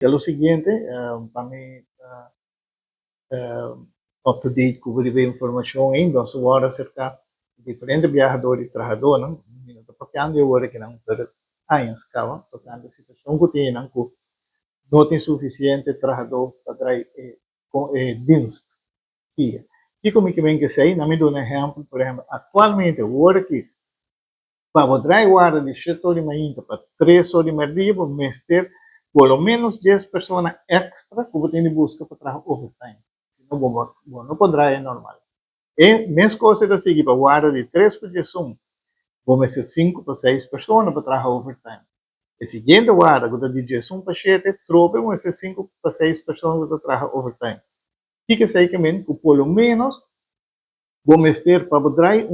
É o seguinte, para mim, up-to-date cobrir informação em nós agora acerca de diferentes viajadores e trahador, não? Porque eu agora que não ter anos cava, tocando a situação que tem não tem suficiente trahador para dienst aqui. E como que vem que sei, não me dou um exemplo, por exemplo, atualmente agora que para poder guardar de 7 horas ainda para 3 horas e meia, vamos ter pelo menos 10 pessoas extra que você tem de busca para trabalhar overtime. Não poderá, é normal. E mesma coisa assim, para guardar de 3 projeções, vamos ter 5 para 6 pessoas para trabalhar overtime. E seguinte guarda, quando de 10 para 7, trope, vamos ter 5 para 6 pessoas para trabalhar overtime. E que sei que pelo menos vamos ter para poder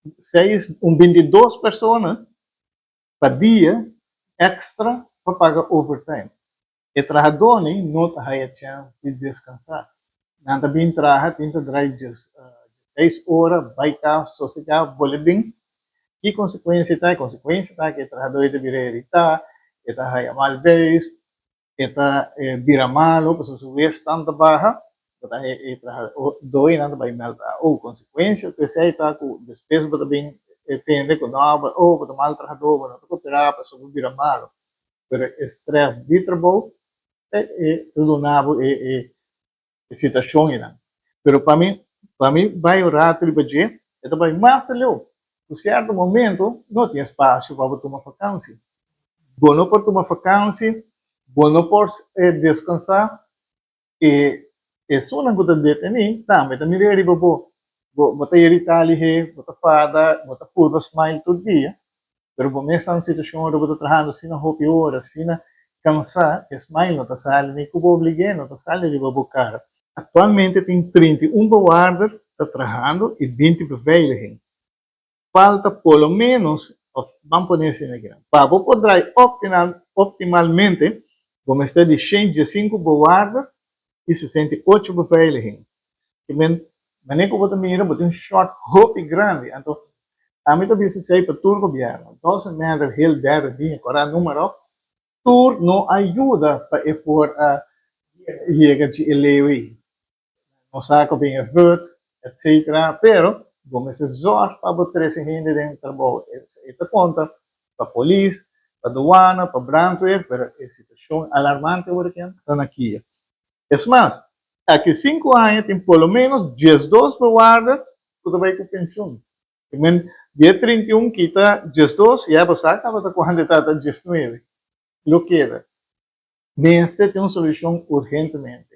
22 pessoas para dia extra para pagar overtime. E trahador não tem a chance de descansar. Nada bem traha, tenta drive 6 horas, vai cá, sossegar, boletim. E consequência tá que trahador deveria irritar, está mal vez, está vira malo, para subir tanta barra, está doi nada vai meltar. Ou consequência, que sei tá com despesa para bem entender com nova, ou para mal trahador, para recuperar, para subir vira malo. Pero estresse de trabalho tudo novo situação ainda. Pero para mim vai o rato de budget, então vai mais leu. Em certo momento não tem espaço para tomar vacância. Bom não para tomar vacância, bom não para descansar e só não gosta de ter também ele vai botar irritar ali, botar fada, botar curva smile todo dia. Pero bom nessa situação eu vou trabalhando assim na roupa hora, assim na cansar, smile não está saindo, nem como obriguei, não está saindo, ele vai buscar. Atualmente tem 31 guardas está trabalhando e 20 beveiliging. Falta pelo menos, vamos pôr assim aqui, para poder optimalmente, vamos ter de 105 guardas e 68 beveiliging. Que maneira que você mira, você tem um short roupa grande, então a mim também se sei para todo o governo. Então, se me der heel der dia, agora número, tur não ajuda para for a chegar de elevi. Não sabe bem a vert, etc. Pero vamos se zorg para botar esse gente dentro do trabalho. Esta conta para a polícia, para a aduana, para a brandweer, pero a situação alarmante agora que estão aqui. É mais, aqui 5 anos tem pelo menos 12 guardas que vai com pensão. Dia 31 kita 12 ya pasar para quando está 19. Lo queda. Neste tem uma solução urgentemente.